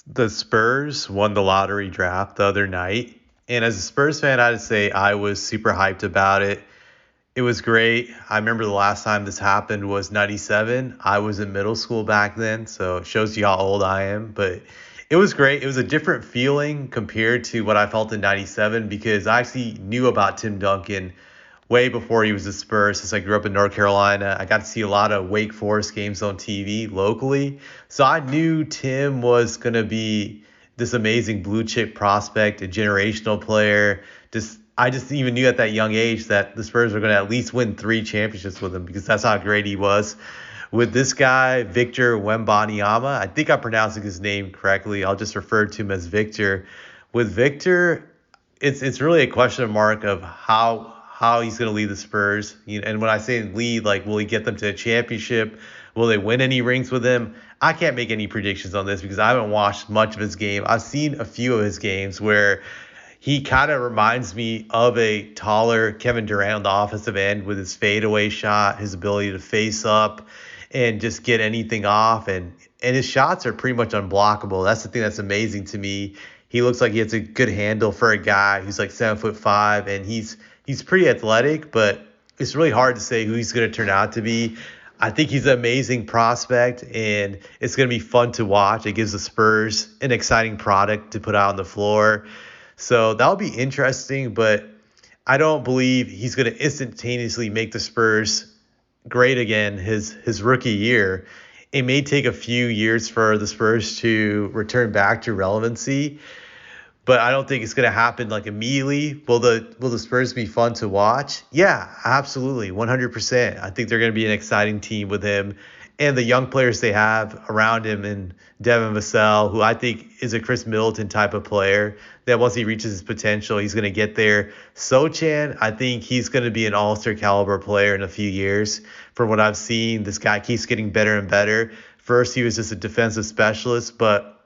The Spurs won the lottery draft the other night. And as a Spurs fan, I'd say I was super hyped about it. It was great. I remember the last time this happened was 97. I was in middle school back then, so it shows you how old I am. But it was great. It was a different feeling compared to what I felt in 97 because I actually knew about Tim Duncan way before he was a Spurs since I grew up in North Carolina. I got to see a lot of Wake Forest games on TV locally. So I knew Tim was going to be this amazing blue chip prospect, a generational player. I just even knew at that young age that the Spurs were going to at least win 3 championships with him because that's how great he was. With this guy, Victor Wembanyama, I think I'm pronouncing his name correctly. I'll just refer to him as Victor. With Victor, it's really a question mark of how he's going to lead the Spurs. And when I say lead, like, will he get them to a championship? Will they win any rings with him? I can't make any predictions on this because I haven't watched much of his game. I've seen a few of his games where he kind of reminds me of a taller Kevin Durant on the offensive end with his fadeaway shot, his ability to face up and just get anything off. And his shots are pretty much unblockable. That's the thing that's amazing to me. He looks like he has a good handle for a guy who's like 7'5", and he's pretty athletic, but it's really hard to say who he's going to turn out to be. I think he's an amazing prospect, and it's going to be fun to watch. It gives the Spurs an exciting product to put out on the floor. So that'll be interesting, but I don't believe he's going to instantaneously make the Spurs great again his rookie year. It may take a few years for the Spurs to return back to relevancy, but I don't think it's going to happen like immediately. Will the Spurs be fun to watch? Yeah, absolutely, 100%. I think they're going to be an exciting team with him and the young players they have around him, and Devin Vassell, who I think is a Chris Middleton type of player that once he reaches his potential, he's going to get there. Sochan, I think he's going to be an all-star caliber player in a few years. From what I've seen, this guy keeps getting better and better. First, he was just a defensive specialist, but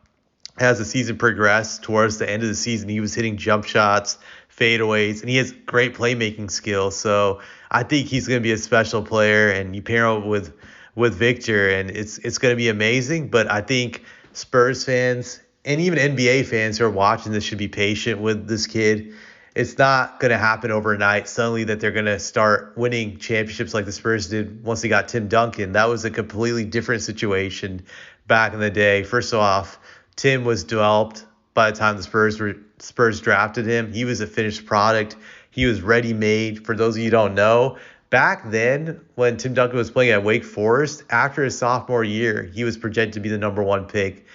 as the season progressed, towards the end of the season, he was hitting jump shots, fadeaways, and he has great playmaking skills. So I think he's going to be a special player, and you pair him with Victor, and it's going to be amazing. But I think Spurs fans and even NBA fans who are watching this should be patient with this kid. It's not going to happen overnight suddenly that they're going to start winning championships like the Spurs did once they got Tim Duncan. That was a completely different situation back in the day. First off, Tim was developed by the time the Spurs drafted him. He was a finished product. He was ready-made. For those of you who don't know, back then when Tim Duncan was playing at Wake Forest, after his sophomore year, he was projected to be the number one pick,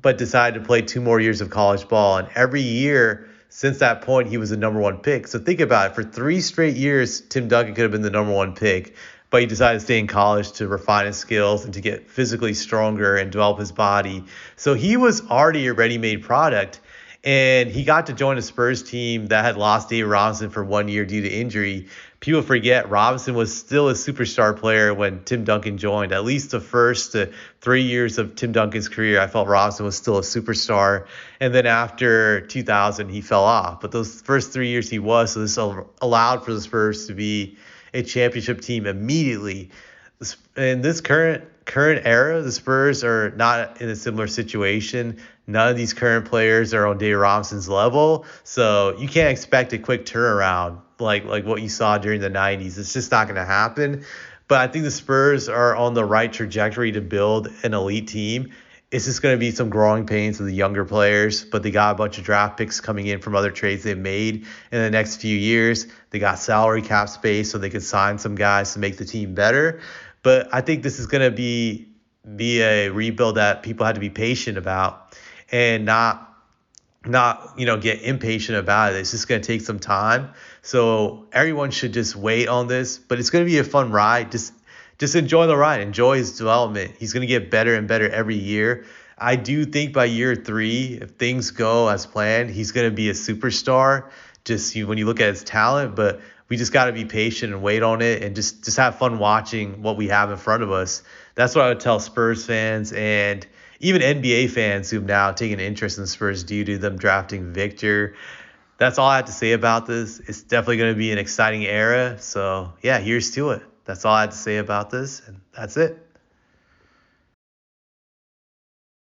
but decided to play 2 more years of college ball. And every year since that point, he was the number one pick. So think about it. For 3 straight years, Tim Duncan could have been the number one pick, but he decided to stay in college to refine his skills and to get physically stronger and develop his body. So he was already a ready-made product, and he got to join a Spurs team that had lost Dave Robinson for 1 year due to injury. People forget Robinson was still a superstar player when Tim Duncan joined. At least the first 3 years of Tim Duncan's career, I felt Robinson was still a superstar. And then after 2000, he fell off. But those first 3 years he was, so this allowed for the Spurs to be a championship team immediately. In this current era, the Spurs are not in a similar situation. None of these current players are on Dave Robinson's level, so you can't expect a quick turnaround like what you saw during the 90s. It's just not going to happen. But I think the Spurs are on the right trajectory to build an elite team. It's just going to be some growing pains with the younger players, but they got a bunch of draft picks coming in from other trades they've made in the next few years. They got salary cap space so they could sign some guys to make the team better. But I think this is going to be a rebuild that people had to be patient about and not get impatient about it. It's just going to take some time. So everyone should just wait on this, but it's going to be a fun ride. Just enjoy the ride. Enjoy his development. He's going to get better and better every year. I do think by year 3, if things go as planned, he's going to be a superstar. When you look at his talent, but we just got to be patient and wait on it and just have fun watching what we have in front of us. That's what I would tell Spurs fans and even NBA fans who've now taken interest in the Spurs due to them drafting Victor. That's all I have to say about this. It's definitely going to be an exciting era. So, yeah, here's to it. That's all I have to say about this, and that's it.